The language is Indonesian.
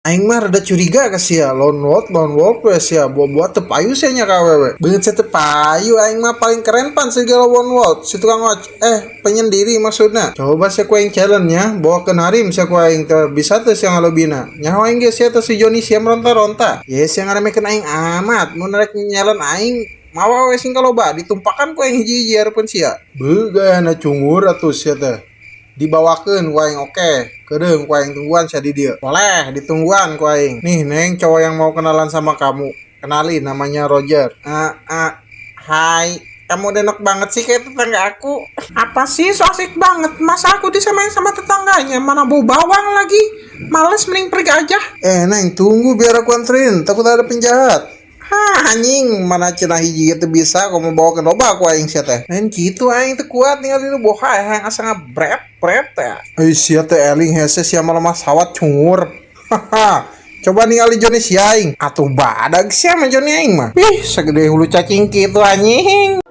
Aing mah rada curiga kasih ya lone wolf ya sih ya buat tepayu sih nya kawewe banget saya tepayu aing mah paling keren pan segala lone wolf si tukang penyendiri maksudnya coba saya kuing challenge nya bawa ke narim saya kuing bisa tuh siang alobina nyawa aing geus ya si Joni siam ronta-ronta yes yang ngaremekeun aing amat mun rek nyalon aing mawa we sing kaloba ditumpakan kuing hiji-hiji hareupeun sia beuh gayana cungur atuh sia teh dibawakan ku aing oke kedeung ku aing tungguan sia di dieu boleh ditungguan ku aing nih neng cowok yang mau kenalan sama kamu kenalin namanya Roger hai kamu udah enak banget sih kayak tetangga aku apa sih so asik banget masa aku disamain sama tetangganya mana bau bawang lagi males mending pergi aja neng tunggu biar aku anterin takut ada penjahat anjing mana cenah hiji itu bisa kamu bawa ke loba aku aing sia teh lain kitu aing teu kuat ningali lu boha yang asa ngabret teh sia teh eling hese sia malah sawat cungur coba ningali Joni si aing atuh badag sia mah Joni aing mah ih segede hulu cacing kitu anjing